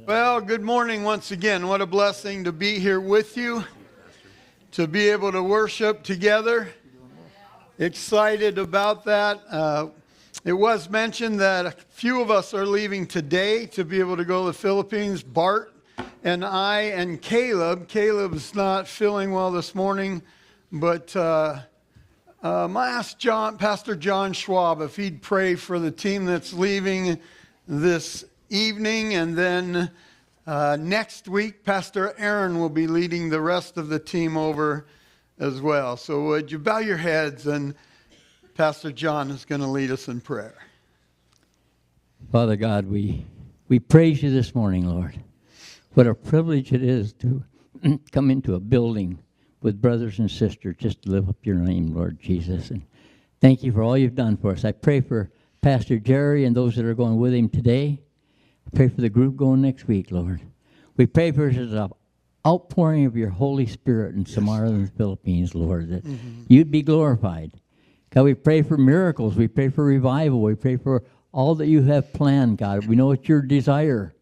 Well, good morning once again. What a blessing to be here with you, to be able to worship together. Excited about that. It was mentioned that a few of us are leaving today to be able to go to the Philippines. Bart and I and Caleb. Caleb's not feeling well this morning, but I asked Pastor John Schwab if he'd pray for the team that's leaving this evening, and then next week, Pastor Aaron will be leading the rest of the team over as well. So would you bow your heads, and Pastor John is going to lead us in prayer. Father God, we praise you this morning, Lord. What a privilege it is to come into a building with brothers and sisters just to lift up your name, Lord Jesus. And thank you for all you've done for us. I pray for Pastor Jerry and those that are going with him today. I pray for the group going next week, Lord. We pray for an outpouring of your Holy Spirit in Samara and the Philippines, Lord, that you'd be glorified. God, we pray for miracles. We pray for revival. We pray for all that you have planned, God. We know it's your desire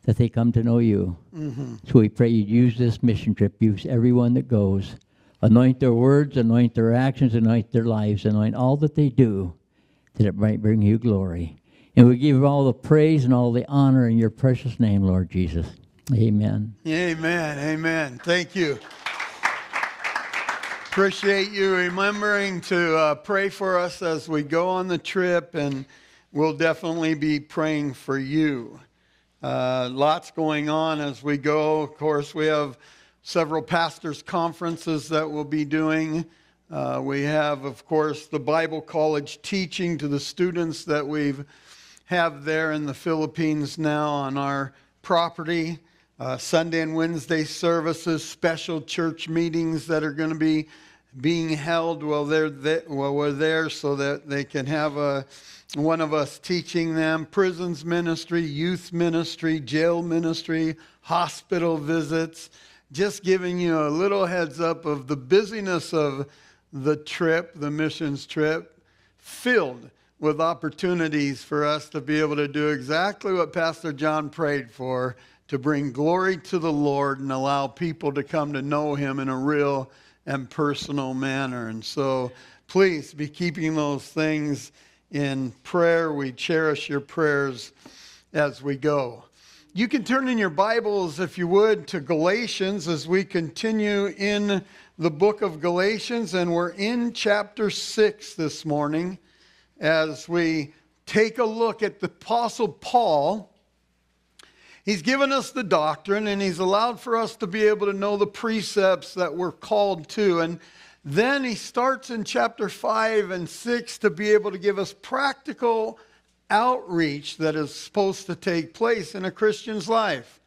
that they come to know you. So we pray you'd use this mission trip, use everyone that goes. Anoint their words, anoint their actions, anoint their lives, anoint all that they do, that it might bring you glory. And we give you all the praise and all the honor in your precious name, Lord Jesus. Amen. Amen. Amen. Thank you. Appreciate you remembering to pray for us as we go on the trip, and we'll definitely be praying for you. Lots going on as we go. Of course, we have several pastors' conferences that we'll be doing. We have, of course, the Bible College teaching to the students that we've have there in the Philippines now on our property. Sunday and Wednesday services, special church meetings that are going to be being held while we're there, so that they can have one of us teaching them. Prisons ministry, youth ministry, jail ministry, hospital visits. Just giving you a little heads up of the busyness of the trip, the missions trip, filled with opportunities for us to be able to do exactly what Pastor John prayed for, to bring glory to the Lord and allow people to come to know him in a real and personal manner. And so please be keeping those things in prayer. We cherish your prayers as we go. You can turn in your Bibles, if you would, to Galatians as we continue in the book of Galatians, and we're in chapter 6 this morning as we take a look at the Apostle Paul. He's given us the doctrine, and he's allowed for us to be able to know the precepts that we're called to. And then he starts in chapter 5 and 6 to be able to give us practical outreach that is supposed to take place in a Christian's life.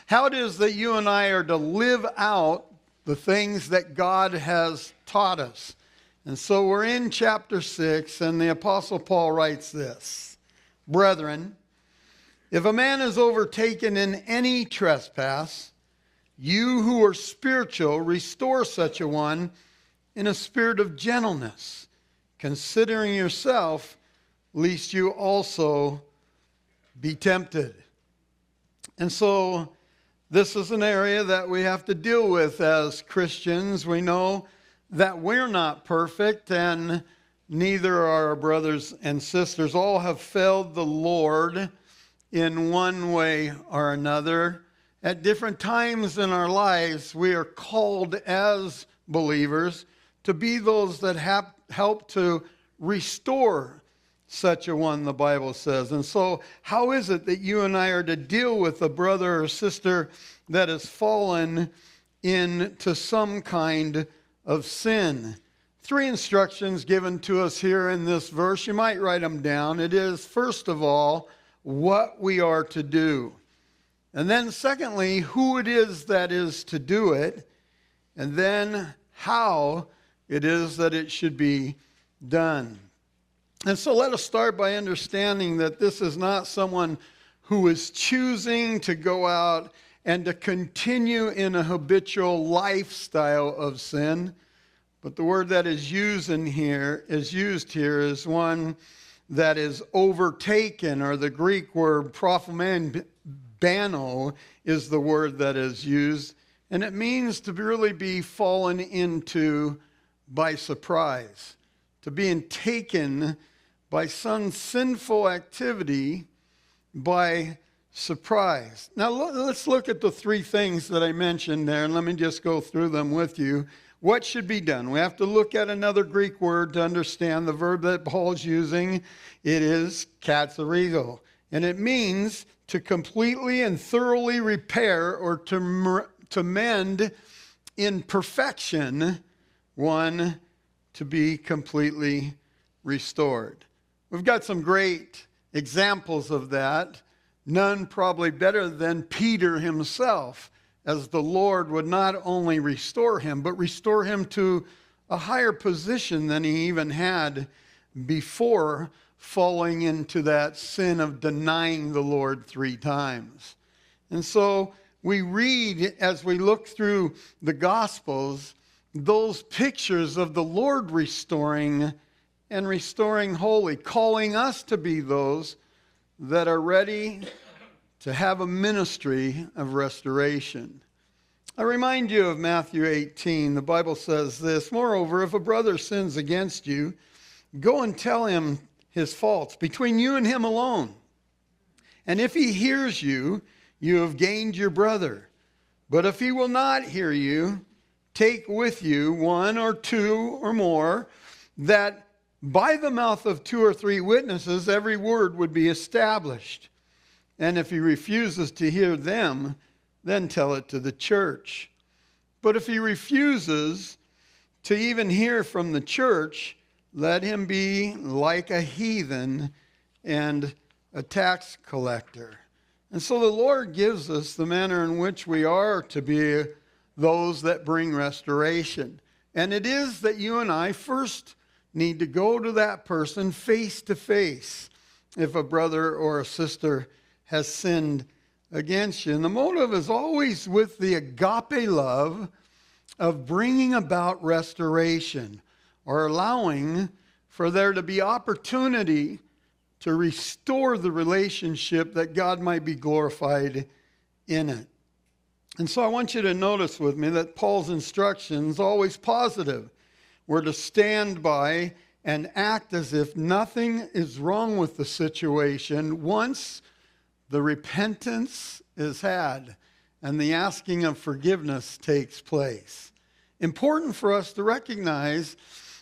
How it is that you and I are to live out the things that God has taught us. And so we're in chapter 6, and the Apostle Paul writes this: Brethren, if a man is overtaken in any trespass, you who are spiritual, restore such a one in a spirit of gentleness, considering yourself, lest you also be tempted. And so this is an area that we have to deal with as Christians. We know that we're not perfect, and neither are our brothers and sisters. All have failed the Lord in one way or another. At different times in our lives, we are called as believers to be those that help to restore such a one, the Bible says. And so how is it that you and I are to deal with a brother or sister that has fallen into some kind of sin? 3 instructions given to us here in this verse. You might write them down. It is, first of all, what we are to do. And then secondly, who it is that is to do it. And then how it is that it should be done. And so let us start by understanding that this is not someone who is choosing to go out and to continue in a habitual lifestyle of sin. But the word that is used here is one that is overtaken, or the Greek word bano is the word that is used, and it means to really be fallen into by surprise, to being taken by some sinful activity by surprise. Now let's look at the three things that I mentioned there, and let me just go through them with you. What should be done? We have to look at another Greek word to understand the verb that Paul's using. It is katsarizo, and it means to completely and thoroughly repair or to mend in perfection, one to be completely restored. We've got some great examples of that, none probably better than Peter himself, as the Lord would not only restore him, but restore him to a higher position than he even had before falling into that sin of denying the Lord 3 times. And so we read, as we look through the Gospels, those pictures of the Lord restoring and restoring wholly, calling us to be those that are ready to have a ministry of restoration. I remind you of Matthew 18. The Bible says this, "Moreover, if a brother sins against you, go and tell him his faults between you and him alone. And if he hears you, you have gained your brother. But if he will not hear you, take with you 1 or 2 or more, that by the mouth of 2 or 3 witnesses every word would be established. And if he refuses to hear them, then tell it to the church. But if he refuses to even hear from the church, let him be like a heathen and a tax collector." And so the Lord gives us the manner in which we are to be those that bring restoration. And it is that you and I first need to go to that person face to face if a brother or a sister has sinned against you. And the motive is always with the agape love of bringing about restoration, or allowing for there to be opportunity to restore the relationship that God might be glorified in it. And so I want you to notice with me that Paul's instructions always positive. We're to stand by and act as if nothing is wrong with the situation once the repentance is had and the asking of forgiveness takes place. Important for us to recognize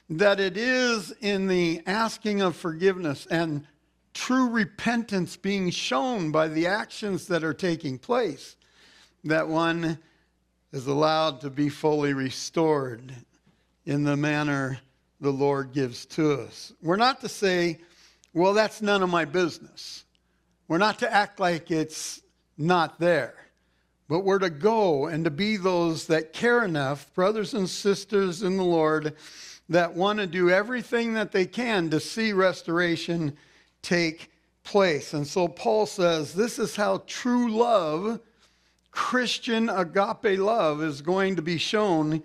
that it is in the asking of forgiveness and true repentance being shown by the actions that are taking place that one is allowed to be fully restored in the manner the Lord gives to us. We're not to say, well, that's none of my business. We're not to act like it's not there. But we're to go and to be those that care enough, brothers and sisters in the Lord, that want to do everything that they can to see restoration take place. And so Paul says this is how true love, Christian agape love, is going to be shown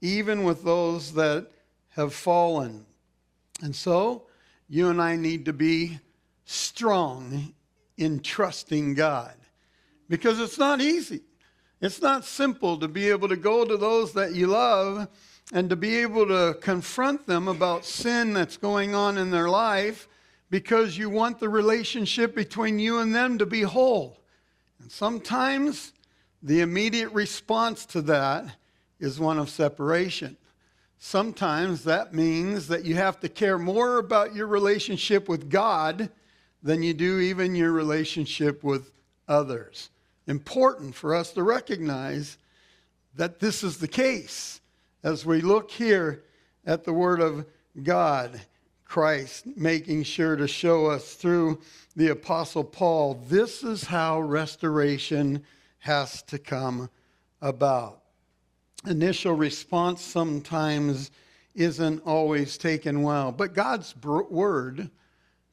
even with those that have fallen. And so you and I need to be strong in trusting God, because it's not easy. It's not simple to be able to go to those that you love and to be able to confront them about sin that's going on in their life, because you want the relationship between you and them to be whole. And sometimes the immediate response to that is one of separation. Sometimes that means that you have to care more about your relationship with God than you do even your relationship with others. Important for us to recognize that this is the case as we look here at the Word of God, Christ making sure to show us through the Apostle Paul, this is how restoration has to come about. Initial response sometimes isn't always taken well, but God's Word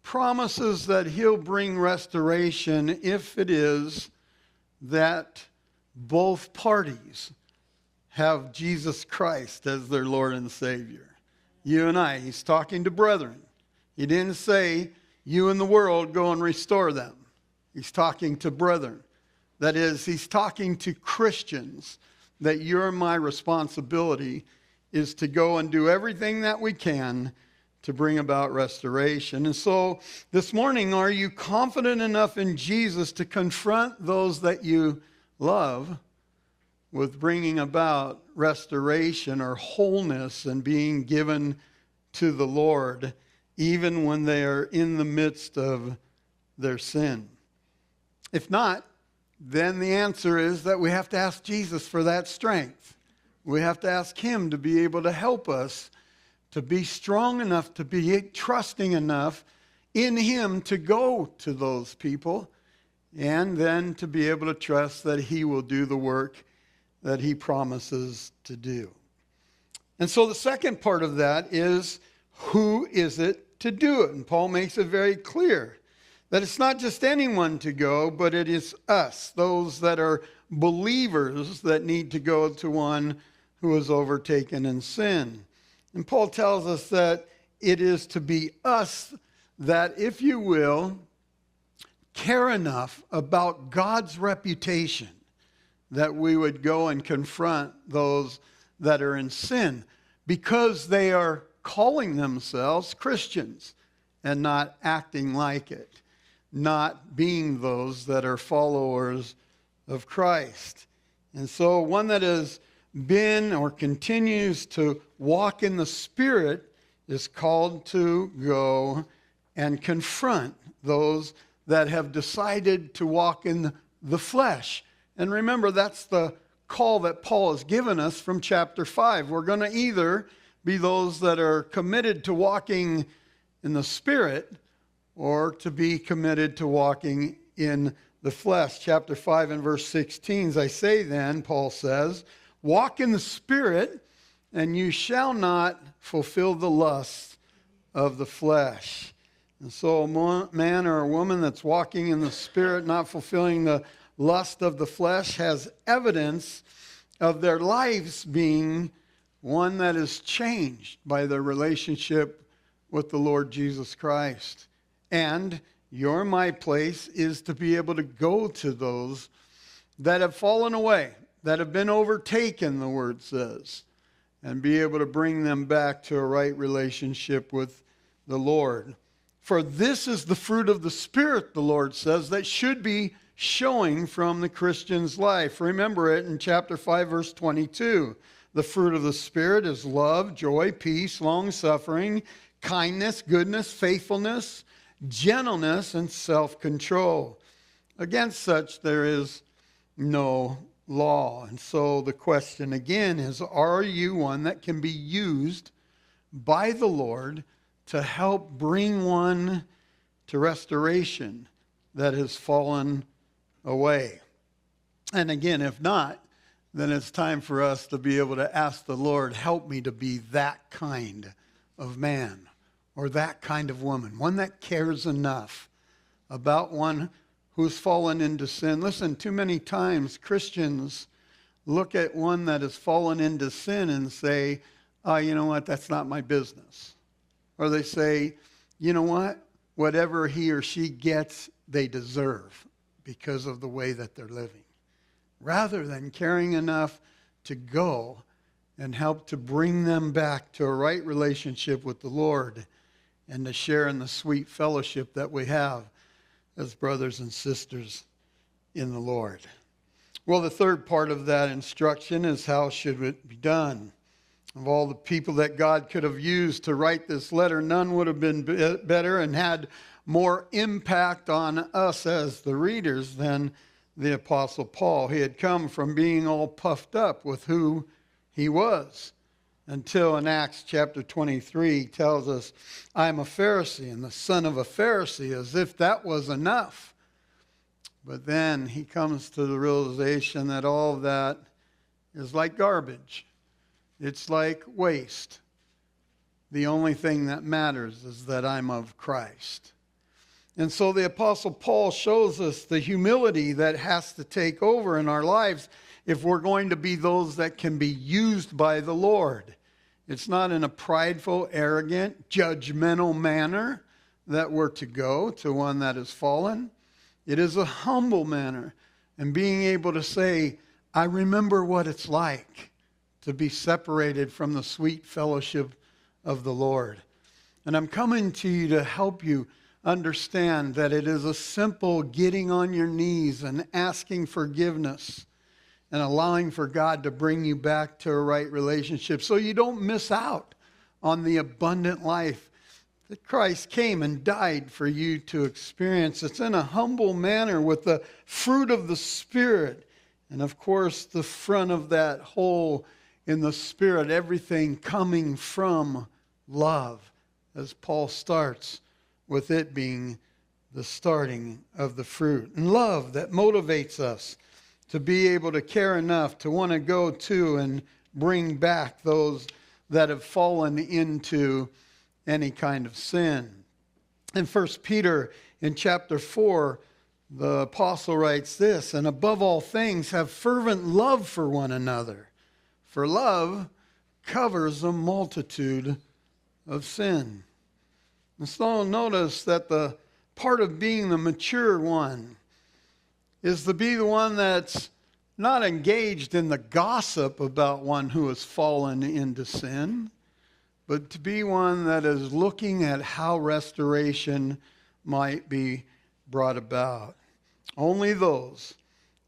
promises that He'll bring restoration if it is that both parties have Jesus Christ as their Lord and Savior. You and I, He's talking to brethren. He didn't say, you and the world go and restore them. He's talking to brethren. That is, he's talking to Christians, that your and my responsibility is to go and do everything that we can to bring about restoration. And so this morning, are you confident enough in Jesus to confront those that you love with bringing about restoration or wholeness and being given to the Lord, even when they are in the midst of their sin? If not, then the answer is that we have to ask Jesus for that strength. We have to ask him to be able to help us to be strong enough, to be trusting enough in him to go to those people, and then to be able to trust that he will do the work that he promises to do. And so the second part of that is, who is it to do it? And Paul makes it very clear that it's not just anyone to go, but it is us, those that are believers, that need to go to one who is overtaken in sin. And Paul tells us that it is to be us that, if you will, care enough about God's reputation that we would go and confront those that are in sin, because they are calling themselves Christians and not acting like it, not being those that are followers of Christ. And so one that has been or continues to walk in the Spirit is called to go and confront those that have decided to walk in the flesh. And remember, that's the call that Paul has given us from chapter 5. We're going to either be those that are committed to walking in the Spirit or to be committed to walking in the flesh. Chapter 5 and verse 16, as I say then, Paul says, walk in the Spirit, and you shall not fulfill the lusts of the flesh. And so a man or a woman that's walking in the Spirit, not fulfilling the lust of the flesh, has evidence of their lives being one that is changed by their relationship with the Lord Jesus Christ. And your my place is to be able to go to those that have fallen away, that have been overtaken, the word says, and be able to bring them back to a right relationship with the Lord. For this is the fruit of the Spirit, the Lord says, that should be showing from the Christian's life. Remember it in chapter 5, verse 22. The fruit of the Spirit is love, joy, peace, long-suffering, kindness, goodness, faithfulness, gentleness, and self-control. Against such there is no law. And so the question again is, are you one that can be used by the Lord to help bring one to restoration that has fallen away? And again, if not, then it's time for us to be able to ask the Lord, help me to be that kind of man or that kind of woman, one that cares enough about one who's fallen into sin. Listen, too many times Christians look at one that has fallen into sin and say, oh, you know what, that's not my business. Or they say, you know what, whatever he or she gets, they deserve because of the way that they're living. Rather than caring enough to go and help to bring them back to a right relationship with the Lord and to share in the sweet fellowship that we have as brothers and sisters in the Lord. Well, the third part of that instruction is, how should it be done? Of all the people that God could have used to write this letter, none would have been better and had more impact on us as the readers than the Apostle Paul. He had come from being all puffed up with who he was, until in Acts chapter 23 he tells us, I'm a Pharisee and the son of a Pharisee, as if that was enough. But then he comes to the realization that all of that is like garbage. It's like waste. The only thing that matters is that I'm of Christ. And so the Apostle Paul shows us the humility that has to take over in our lives if we're going to be those that can be used by the Lord. It's not in a prideful, arrogant, judgmental manner that we're to go to one that has fallen. It is a humble manner and being able to say, I remember what it's like to be separated from the sweet fellowship of the Lord. And I'm coming to you to help you understand that it is a simple getting on your knees and asking forgiveness and allowing for God to bring you back to a right relationship so you don't miss out on the abundant life that Christ came and died for you to experience. It's in a humble manner with the fruit of the Spirit. And of course, the front of that whole in the Spirit, everything coming from love, as Paul starts with it being the starting of the fruit. And love that motivates us to be able to care enough to want to go to and bring back those that have fallen into any kind of sin. In 1 Peter in chapter 4, the apostle writes this, and above all things have fervent love for one another, for love covers a multitude of sin. And so notice that the part of being the mature one is to be the one that's not engaged in the gossip about one who has fallen into sin, but to be one that is looking at how restoration might be brought about. Only those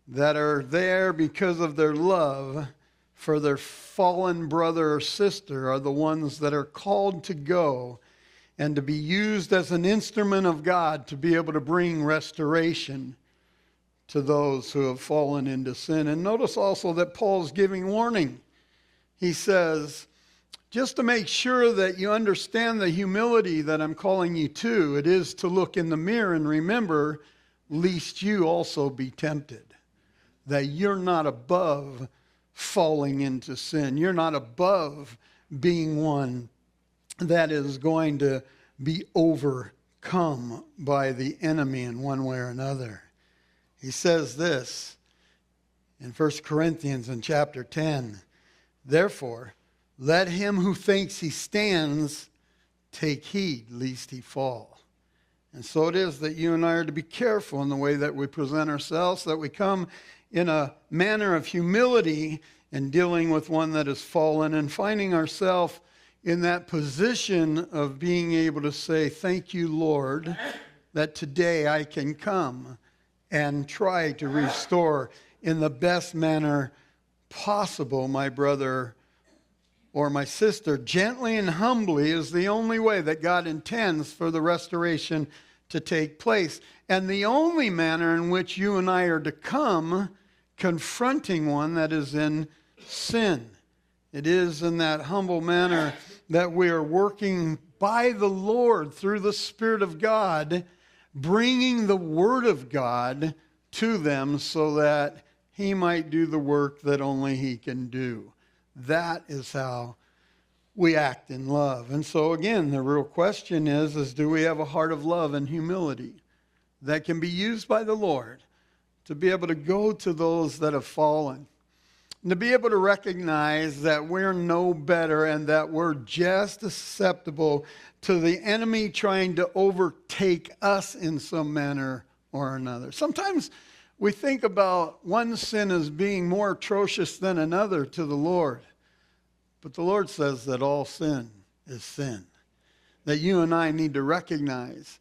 that are there because of their love for their fallen brother or sister are the ones that are called to go and to be used as an instrument of God to be able to bring restoration to those who have fallen into sin. And notice also that Paul's giving warning. He says, just to make sure that you understand the humility that I'm calling you to, it is to look in the mirror and remember, lest you also be tempted. That you're not above falling into sin. You're not above being one that is going to be overcome by the enemy in one way or another. He says this in 1 Corinthians in chapter 10, therefore, let him who thinks he stands take heed lest he fall. And so it is that you and I are to be careful in the way that we present ourselves, that we come in a manner of humility in dealing with one that has fallen and finding ourselves in that position of being able to say, thank you, Lord, that today I can come and try to restore in the best manner possible my brother or my sister. Gently and humbly is the only way that God intends for the restoration to take place. And the only manner in which you and I are to come confronting one that is in sin. It is in that humble manner that we are working by the Lord through the Spirit of God, bringing the Word of God to them so that He might do the work that only He can do. That is how we act in love. And so again, the real question is do we have a heart of love and humility that can be used by the Lord to be able to go to those that have fallen, and to be able to recognize that we're no better and that we're just as susceptible to the enemy trying to overtake us in some manner or another. Sometimes we think about one sin as being more atrocious than another to the Lord. But the Lord says that all sin is sin. That you and I need to recognize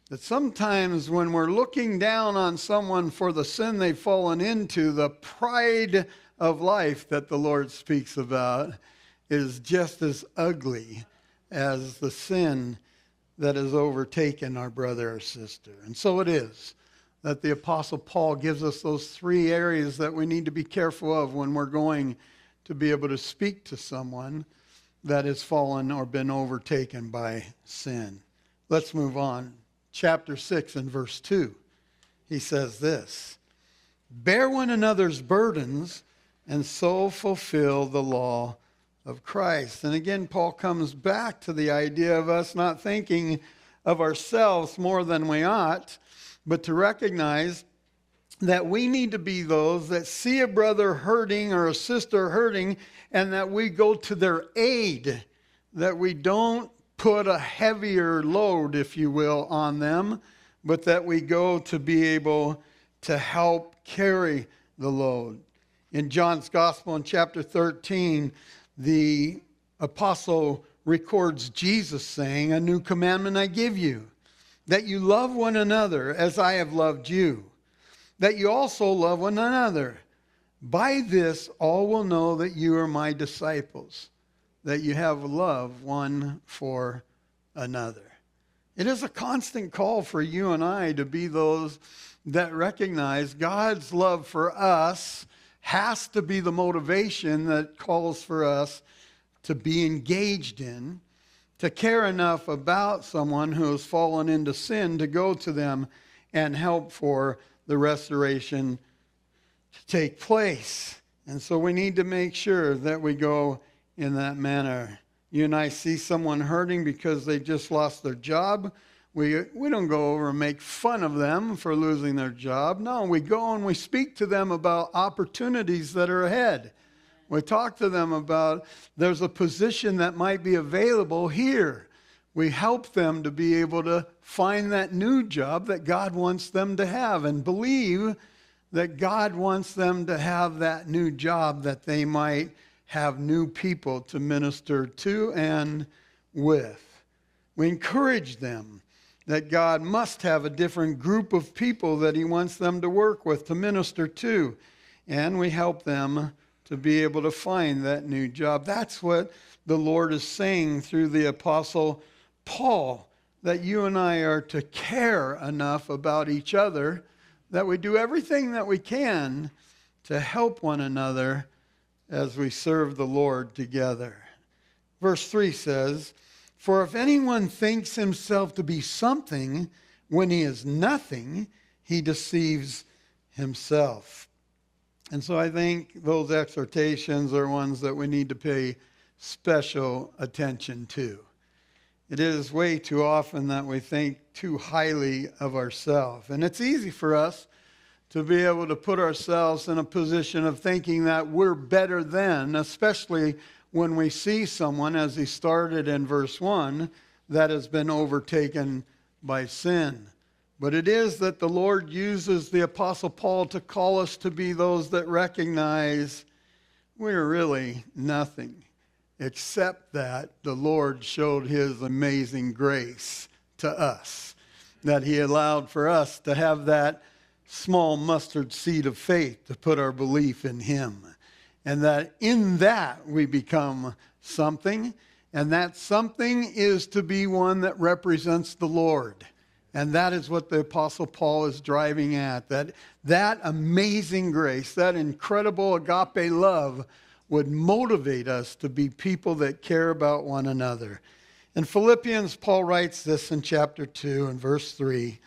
that sometimes when we're looking down on someone for the sin they've fallen into, the pride of life that the Lord speaks about is just as ugly as the sin that has overtaken our brother or sister. And so it is that the Apostle Paul gives us those three areas that we need to be careful of when we're going to be able to speak to someone that has fallen or been overtaken by sin. Let's move on. Chapter 6 and verse 2. He says this, bear one another's burdens and so fulfill the law of Christ. And again, Paul comes back to the idea of us not thinking of ourselves more than we ought, but to recognize that we need to be those that see a brother hurting or a sister hurting and that we go to their aid, that we don't put a heavier load, if you will, on them, but that we go to be able to help carry the load. In John's Gospel in chapter 13, the apostle records Jesus saying, "A new commandment I give you, that you love one another as I have loved you, that you also love one another. By this all will know that you are my disciples, that you have love one for another." It is a constant call for you and I to be those that recognize God's love for us has to be the motivation that calls for us to be engaged in, to care enough about someone who has fallen into sin to go to them and help for the restoration to take place. And so we need to make sure that we go in that manner. You and I see someone hurting because they just lost their job. We don't go over and make fun of them for losing their job. No, we go and we speak to them about opportunities that are ahead. We talk to them about there's a position that might be available here. We help them to be able to find that new job that God wants them to have and believe that God wants them to have that new job, that they might have new people to minister to and with. We encourage them that God must have a different group of people that he wants them to work with, to minister to. And we help them to be able to find that new job. That's what the Lord is saying through the Apostle Paul, that you and I are to care enough about each other that we do everything that we can to help one another as we serve the Lord together. Verse 3 says, "For if anyone thinks himself to be something when he is nothing, he deceives himself." And so I think those exhortations are ones that we need to pay special attention to. It is way too often that we think too highly of ourselves. And it's easy for us to be able to put ourselves in a position of thinking that we're better than, especially when we see someone, as he started in verse 1, that has been overtaken by sin. But it is that the Lord uses the Apostle Paul to call us to be those that recognize we're really nothing, except that the Lord showed his amazing grace to us, that he allowed for us to have that small mustard seed of faith to put our belief in him. And that in that we become something, and that something is to be one that represents the Lord. And that is what the Apostle Paul is driving at, that amazing grace, that incredible agape love would motivate us to be people that care about one another. In Philippians, Paul writes this in chapter 2 and verse 3.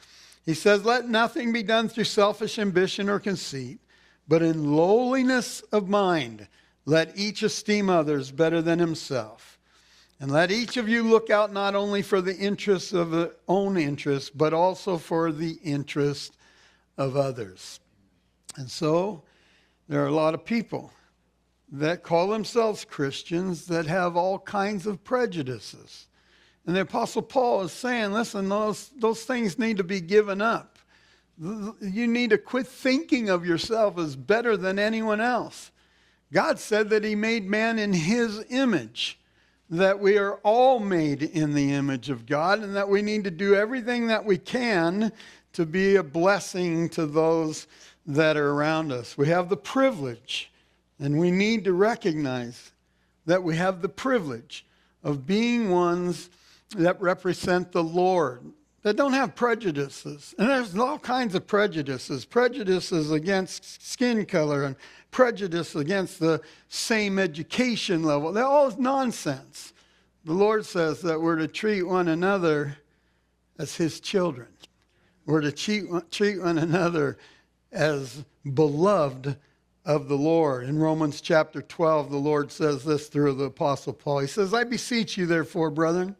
He says, "Let nothing be done through selfish ambition or conceit, but in lowliness of mind, let each esteem others better than himself. And let each of you look out not only for the interests of their own interests, but also for the interest of others." And so there are a lot of people that call themselves Christians that have all kinds of prejudices. And the Apostle Paul is saying, listen, those things need to be given up. You need to quit thinking of yourself as better than anyone else. God said that he made man in his image, that we are all made in the image of God, and that we need to do everything that we can to be a blessing to those that are around us. We have the privilege, and we need to recognize that we have the privilege of being ones that represent the Lord, that don't have prejudices. And there's all kinds of prejudices. Prejudices against skin color and prejudice against the same education level. They're all nonsense. The Lord says that we're to treat one another as his children. We're to treat one another as beloved of the Lord. In Romans chapter 12, the Lord says this through the Apostle Paul. He says, "I beseech you, therefore, brethren,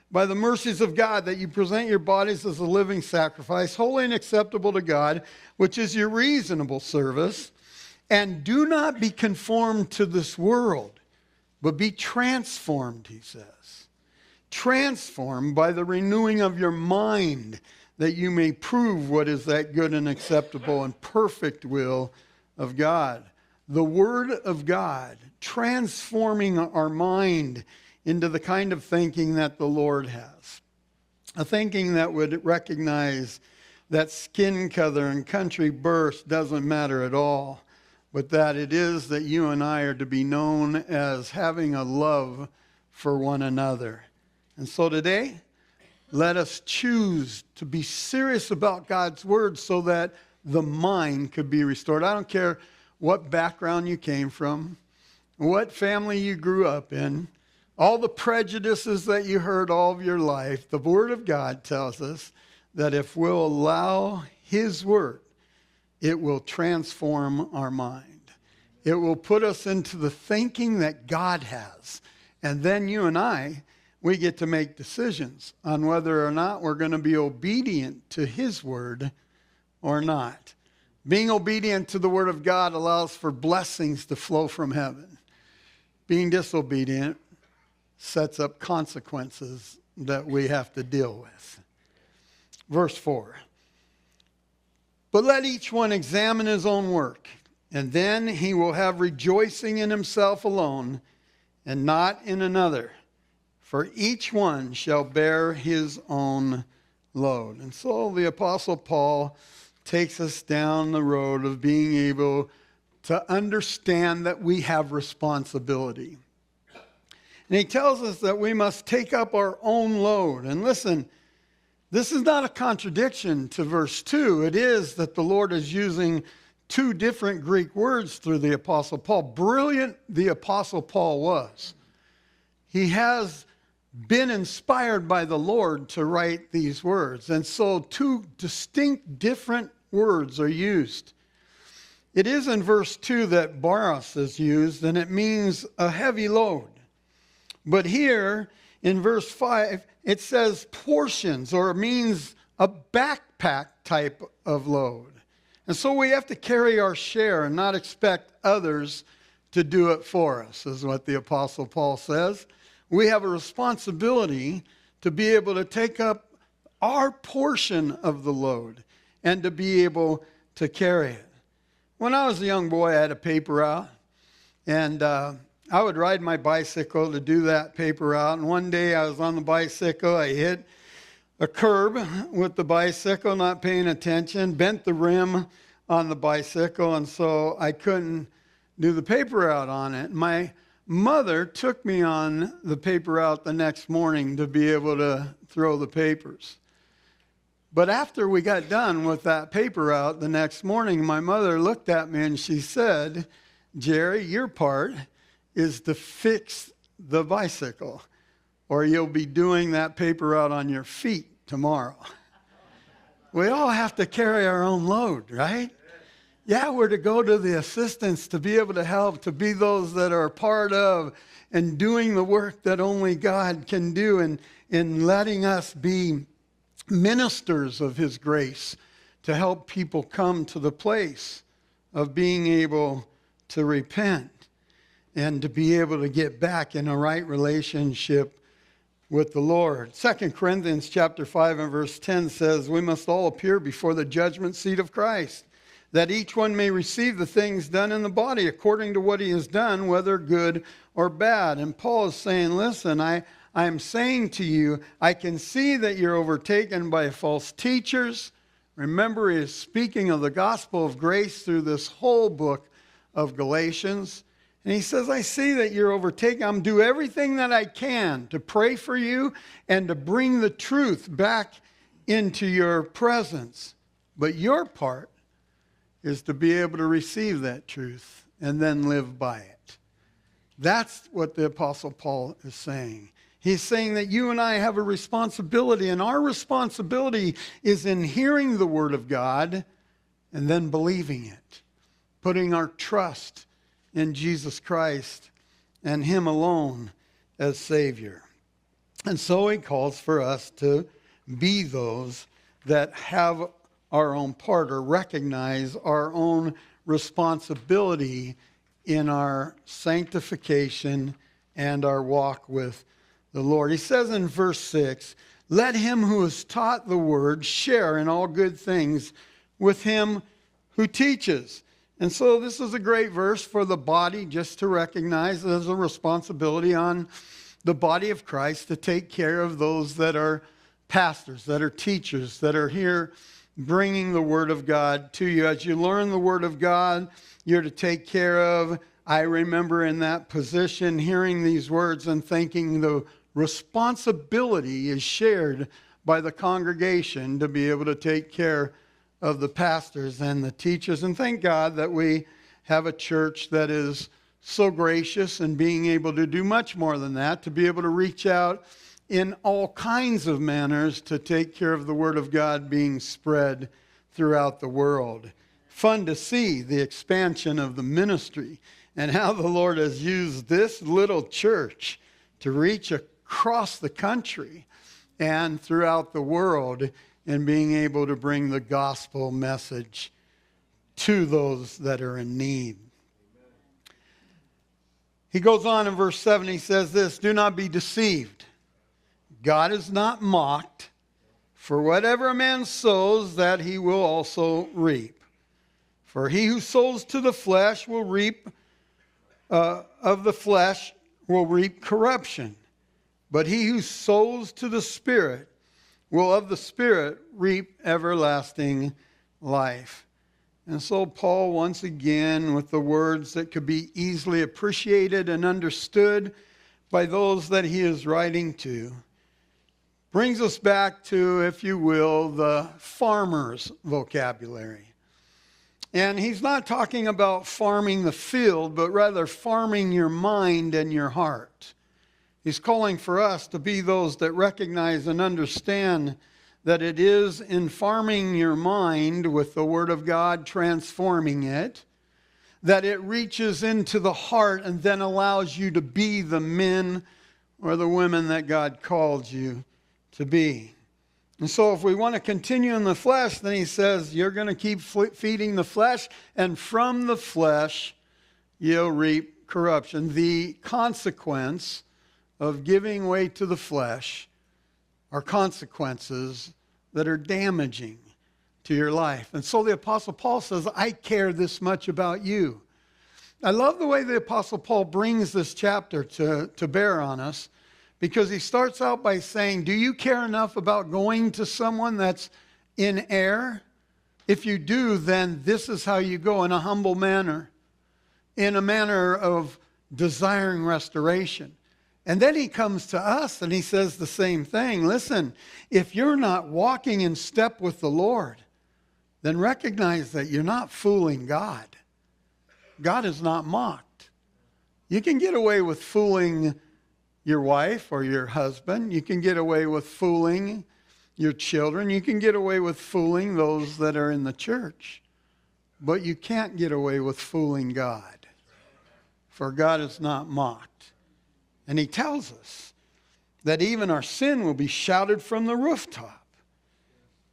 by the mercies of God, that you present your bodies as a living sacrifice, holy and acceptable to God, which is your reasonable service. And do not be conformed to this world, but be transformed," he says. Transformed by the renewing of your mind, that you may prove what is that good and acceptable and perfect will of God. The Word of God transforming our mind into the kind of thinking that the Lord has. A thinking that would recognize that skin color and country birth doesn't matter at all, but that it is that you and I are to be known as having a love for one another. And so today, let us choose to be serious about God's Word so that the mind could be restored. I don't care what background you came from, what family you grew up in, all the prejudices that you heard all of your life. The Word of God tells us that if we'll allow His Word, it will transform our mind. It will put us into the thinking that God has. And then you and I, we get to make decisions on whether or not we're going to be obedient to His Word or not. Being obedient to the Word of God allows for blessings to flow from heaven. Being disobedient sets up consequences that we have to deal with. Verse 4. But let each one examine his own work, and then he will have rejoicing in himself alone and not in another. For each one shall bear his own load. And so the Apostle Paul takes us down the road of being able to understand that we have responsibility. And he tells us that we must take up our own load. And listen, this is not a contradiction to verse 2. It is that the Lord is using two different Greek words through the Apostle Paul. Brilliant the Apostle Paul was. He has been inspired by the Lord to write these words. And so two distinct different words are used. It is in verse 2 that baros is used, and it means a heavy load. But here in verse 5, it says portions, or it means a backpack type of load. And so we have to carry our share and not expect others to do it for us, is what the Apostle Paul says. We have a responsibility to be able to take up our portion of the load and to be able to carry it. When I was a young boy, I had a paper route, and I would ride my bicycle to do that paper route. And one day I was on the bicycle, I hit a curb with the bicycle, not paying attention, bent the rim on the bicycle, and so I couldn't do the paper route on it. My mother took me on the paper route the next morning to be able to throw the papers. But after we got done with that paper route the next morning, my mother looked at me and she said, "Jerry, your part is to fix the bicycle, or you'll be doing that paper route on your feet tomorrow." We all have to carry our own load, right? Yeah, we're to go to the assistants to be able to help, to be those that are a part of and doing the work that only God can do, and in letting us be ministers of His grace to help people come to the place of being able to repent and to be able to get back in a right relationship with the Lord. 2 Corinthians chapter 5 and verse 10 says, "We must all appear before the judgment seat of Christ, that each one may receive the things done in the body according to what he has done, whether good or bad." And Paul is saying, listen, I'm saying to you, I can see that you're overtaken by false teachers. Remember, he is speaking of the gospel of grace through this whole book of Galatians. And he says, I see that you're overtaken. I'm do everything that I can to pray for you and to bring the truth back into your presence. But your part is to be able to receive that truth and then live by it. That's what the Apostle Paul is saying. He's saying that you and I have a responsibility, and our responsibility is in hearing the Word of God and then believing it, putting our trust in Jesus Christ and Him alone as Savior. And so He calls for us to be those that have our own part, or recognize our own responsibility in our sanctification and our walk with the Lord. He says in verse 6, Let him who is taught the word share in all good things with him who teaches. And so this is a great verse for the body, just to recognize there's a responsibility on the body of Christ to take care of those that are pastors, that are teachers, that are here bringing the Word of God to you. As you learn the Word of God, you're to take care of. I remember in that position hearing these words and thinking the responsibility is shared by the congregation to be able to take care of the pastors and the teachers. And thank God that we have a church that is so gracious and being able to do much more than that, to be able to reach out in all kinds of manners to take care of the Word of God being spread throughout the world. Fun to see the expansion of the ministry and how the Lord has used this little church to reach across the country and throughout the world in being able to bring the gospel message to those that are in need. He goes on in verse 7, he says this, do not be deceived. God is not mocked, for whatever a man sows, that he will also reap. For he who sows to the flesh will reap of the flesh will reap corruption. But he who sows to the Spirit will of the Spirit reap everlasting life. And so Paul, once again, with the words that could be easily appreciated and understood by those that he is writing to, brings us back to, if you will, the farmer's vocabulary. And he's not talking about farming the field, but rather farming your mind and your heart. He's calling for us to be those that recognize and understand that it is in farming your mind with the Word of God, transforming it, that it reaches into the heart and then allows you to be the men or the women that God called you to be. And so if we want to continue in the flesh, then he says, you're going to keep feeding the flesh, and from the flesh you'll reap corruption. The consequence of giving way to the flesh are consequences that are damaging to your life. And so the Apostle Paul says, I care this much about you. I love the way the Apostle Paul brings this chapter to bear on us, because he starts out by saying, do you care enough about going to someone that's in error? If you do, then this is how you go, in a humble manner, in a manner of desiring restoration. And then he comes to us and he says the same thing. Listen, if you're not walking in step with the Lord, then recognize that you're not fooling God. God is not mocked. You can get away with fooling your wife or your husband. You can get away with fooling your children. You can get away with fooling those that are in the church. But you can't get away with fooling God. For God is not mocked. And he tells us that even our sin will be shouted from the rooftop.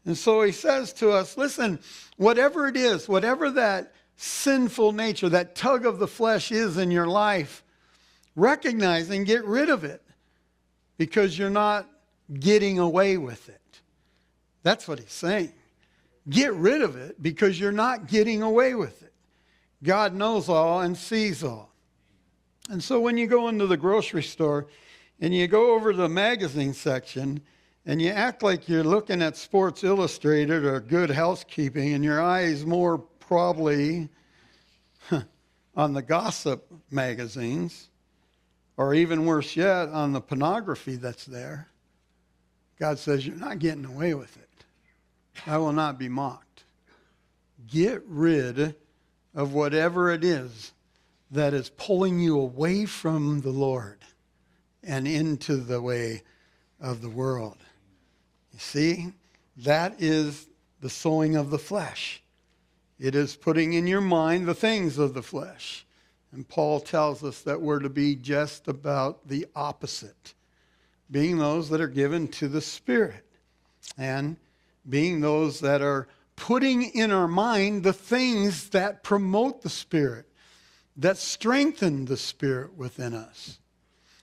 And so he says to us, listen, whatever it is, whatever that sinful nature, that tug of the flesh is in your life, recognize and get rid of it, because you're not getting away with it. That's what he's saying. Get rid of it because you're not getting away with it. God knows all and sees all. And so when you go into the grocery store and you go over to the magazine section and you act like you're looking at Sports Illustrated or Good Housekeeping, and your eye is more probably on the gossip magazines, or even worse yet, on the pornography that's there, God says, you're not getting away with it. I will not be mocked. Get rid of whatever it is that is pulling you away from the Lord and into the way of the world. You see, that is the sowing of the flesh. It is putting in your mind the things of the flesh. And Paul tells us that we're to be just about the opposite, being those that are given to the Spirit, and being those that are putting in our mind the things that promote the Spirit, that strengthen the Spirit within us.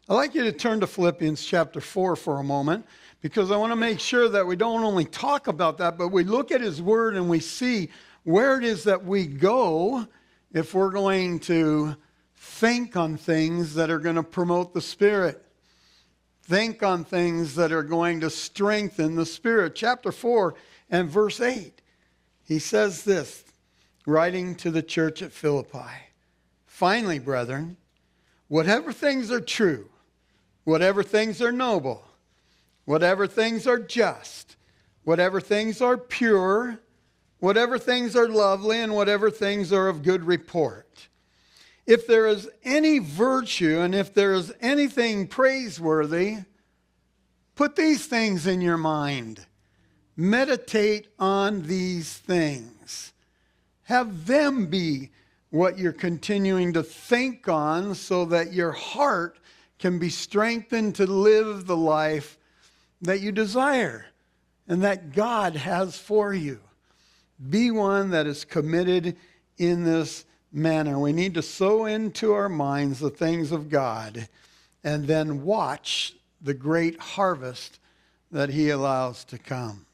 I'd like you to turn to Philippians chapter 4 for a moment, because I want to make sure that we don't only talk about that, but we look at his word and we see where it is that we go if we're going to think on things that are going to promote the Spirit. Think on things that are going to strengthen the Spirit. Chapter 4 and verse 8. He says this, writing to the church at Philippi. Finally, brethren, whatever things are true, whatever things are noble, whatever things are just, whatever things are pure, whatever things are lovely, and whatever things are of good report. If there is any virtue and if there is anything praiseworthy, put these things in your mind. Meditate on these things. Have them be what you're continuing to think on so that your heart can be strengthened to live the life that you desire and that God has for you. Be one that is committed in this manner. We need to sow into our minds the things of God and then watch the great harvest that he allows to come.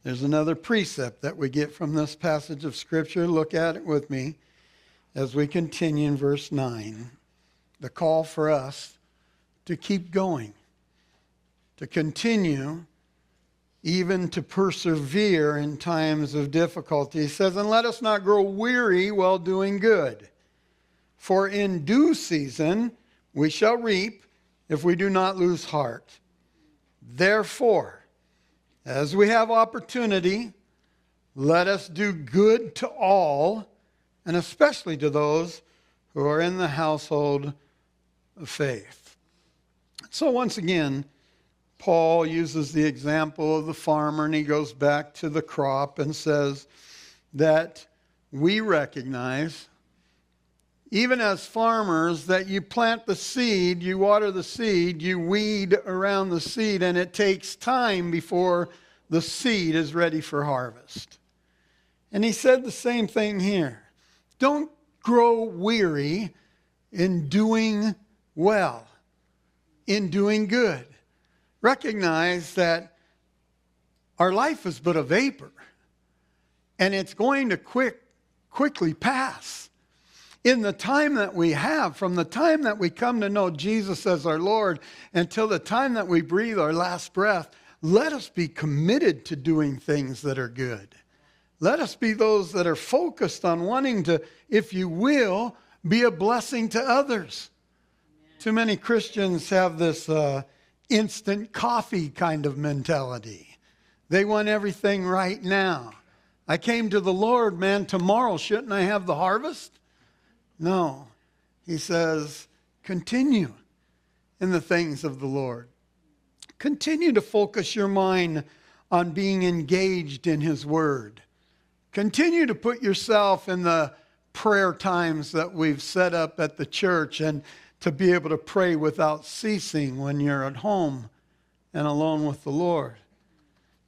There's another precept that we get from this passage of Scripture. Look at it with me as we continue in verse 9. The call for us to keep going, to continue, even to persevere in times of difficulty. He says, and let us not grow weary while doing good. For in due season we shall reap if we do not lose heart. Therefore, as we have opportunity, let us do good to all, and especially to those who are in the household of faith. So once again, Paul uses the example of the farmer, and he goes back to the crop and says that we recognize, even as farmers, that you plant the seed, you water the seed, you weed around the seed, and it takes time before the seed is ready for harvest. And he said the same thing here. Don't grow weary in doing well, in doing good. Recognize that our life is but a vapor, and it's going to quickly pass. In the time that we have, from the time that we come to know Jesus as our Lord until the time that we breathe our last breath, let us be committed to doing things that are good. Let us be those that are focused on wanting to, if you will, be a blessing to others. Too many Christians have this instant coffee kind of mentality. They want everything right now. I came to the Lord, man, tomorrow, shouldn't I have the harvest? No. He says, continue in the things of the Lord. Continue to focus your mind on being engaged in his word. Continue to put yourself in the prayer times that we've set up at the church and to be able to pray without ceasing when you're at home and alone with the Lord.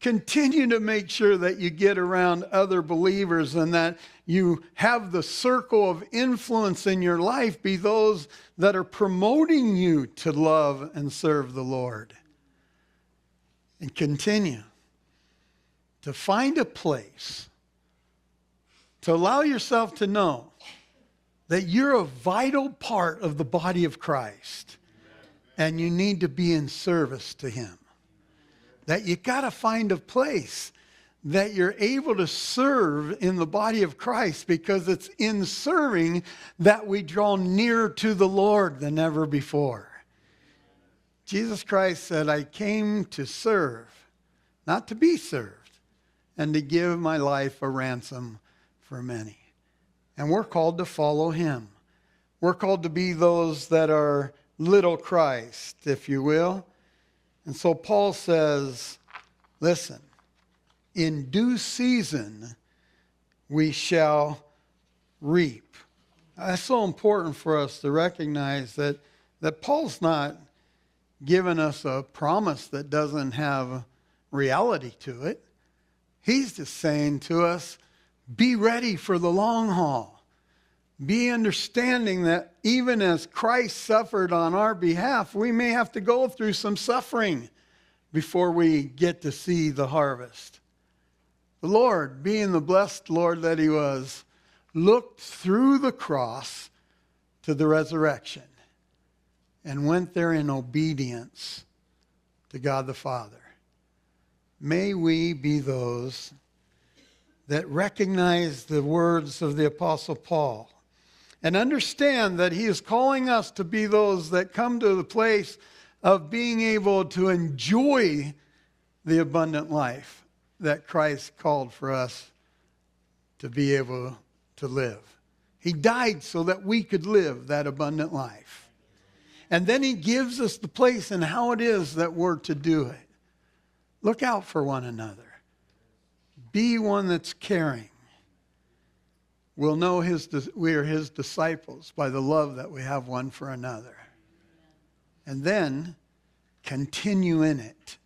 Continue to make sure that you get around other believers and that you have the circle of influence in your life be those that are promoting you to love and serve the Lord. And continue to find a place to allow yourself to know that you're a vital part of the body of Christ and you need to be in service to him. That you got to find a place that you're able to serve in the body of Christ, because it's in serving that we draw nearer to the Lord than ever before. Jesus Christ said, I came to serve, not to be served, and to give my life a ransom for many. And we're called to follow him. We're called to be those that are little Christ, if you will. And so Paul says, listen, in due season we shall reap. That's so important for us to recognize that Paul's not giving us a promise that doesn't have reality to it. He's just saying to us, be ready for the long haul. Be understanding that even as Christ suffered on our behalf, we may have to go through some suffering before we get to see the harvest. The Lord, being the blessed Lord that he was, looked through the cross to the resurrection and went there in obedience to God the Father. May we be those that recognize the words of the Apostle Paul and understand that he is calling us to be those that come to the place of being able to enjoy the abundant life that Christ called for us to be able to live. He died so that we could live that abundant life. And then he gives us the place and how it is that we're to do it. Look out for one another. Be one that's caring. We'll know we are his disciples by the love that we have one for another. And then continue in it.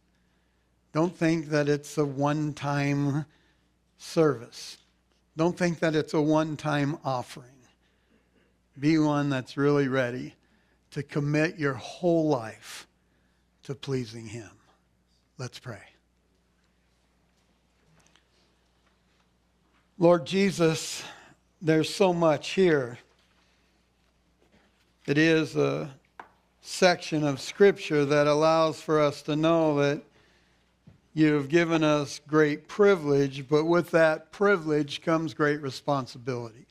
Don't think that it's a one-time service. Don't think that it's a one-time offering. Be one that's really ready to commit your whole life to pleasing him. Let's pray. Lord Jesus, there's so much here. It is a section of Scripture that allows for us to know that you have given us great privilege, but with that privilege comes great responsibility.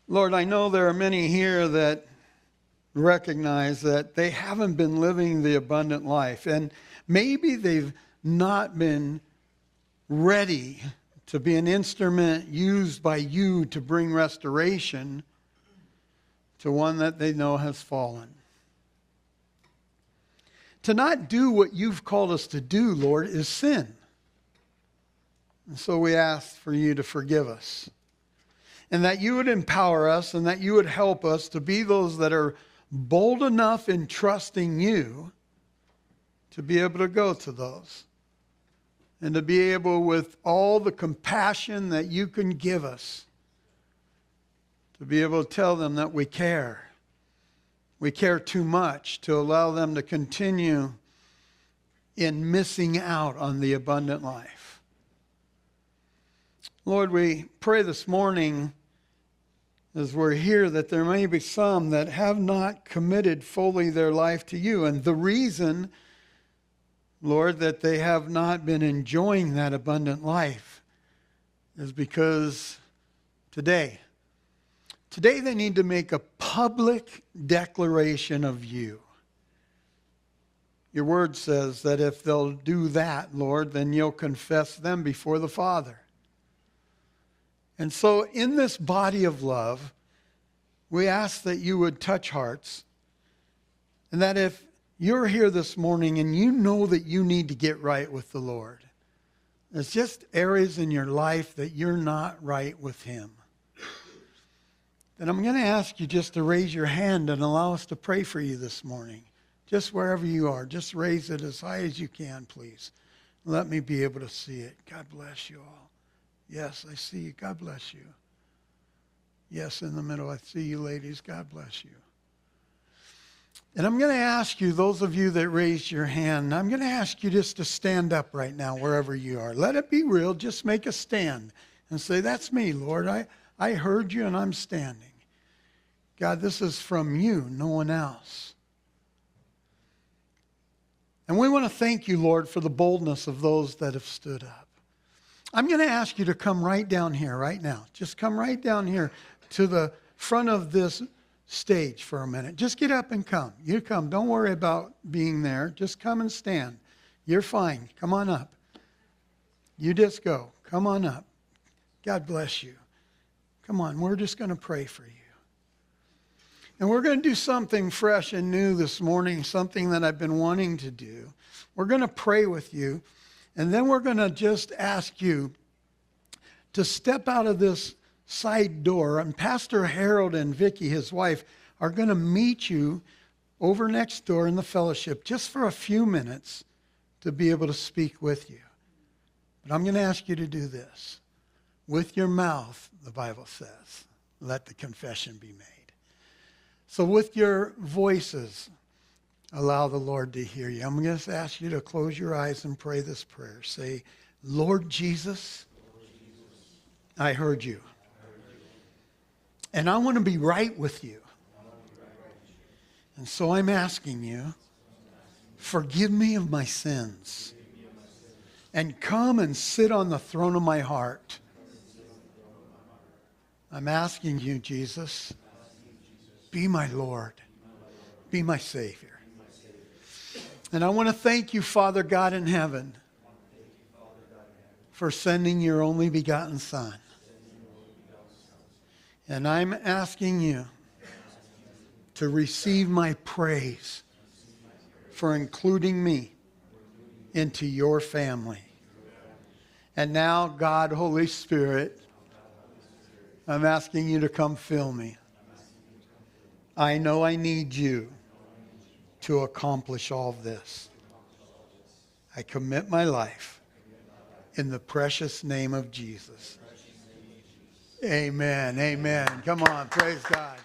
Lord, I know there are many here that recognize that they haven't been living the abundant life, and maybe they've not been ready to be an instrument used by you to bring restoration to one that they know has fallen. To not do what you've called us to do, Lord, is sin. And so we ask for you to forgive us, and that you would empower us, and that you would help us to be those that are bold enough in trusting you to be able to go to those, and to be able, with all the compassion that you can give us, to be able to tell them that we care. We care too much to allow them to continue in missing out on the abundant life. Lord, we pray this morning as we're here that there may be some that have not committed fully their life to you. And the reason, Lord, that they have not been enjoying that abundant life is because today they need to make a public declaration of you. Your word says that if they'll do that, Lord, then you'll confess them before the Father. And so in this body of love, we ask that you would touch hearts, and that if you're here this morning and you know that you need to get right with the Lord, there's just areas in your life that you're not right with him, then I'm going to ask you just to raise your hand and allow us to pray for you this morning. Just wherever you are, just raise it as high as you can, please. Let me be able to see it. God bless you all. Yes, I see you. God bless you. Yes, in the middle, I see you ladies. God bless you. And I'm going to ask you, those of you that raised your hand, I'm going to ask you just to stand up right now wherever you are. Let it be real. Just make a stand and say, that's me, Lord. I heard you and I'm standing. God, this is from you, no one else. And we want to thank you, Lord, for the boldness of those that have stood up. I'm going to ask you to come right down here right now. Just come right down here to the front of this stage for a minute. Just get up and come. You come. Don't worry about being there. Just come and stand. You're fine. Come on up. You just go. Come on up. God bless you. Come on. We're just going to pray for you. And we're going to do something fresh and new this morning, something that I've been wanting to do. We're going to pray with you, and then we're going to just ask you to step out of this side door, and Pastor Harold and Vicki, his wife, are going to meet you over next door in the fellowship just for a few minutes to be able to speak with you. But I'm going to ask you to do this. with your mouth, the Bible says, let the confession be made. So with your voices, allow the Lord to hear you. I'm going to ask you to close your eyes and pray this prayer. Say, Lord Jesus, I heard you. And I want to be right with you. And so I'm asking you, forgive me of my sins. And come and sit on the throne of my heart. I'm asking you, Jesus, be my Lord. Be my Savior. And I want to thank you, Father God in heaven, for sending your only begotten Son. And I'm asking you to receive my praise for including me into your family. And now, God, Holy Spirit, I'm asking you to come fill me. I know I need you to accomplish all of this. I commit my life in the precious name of Jesus. Amen. Amen. Come on, praise God.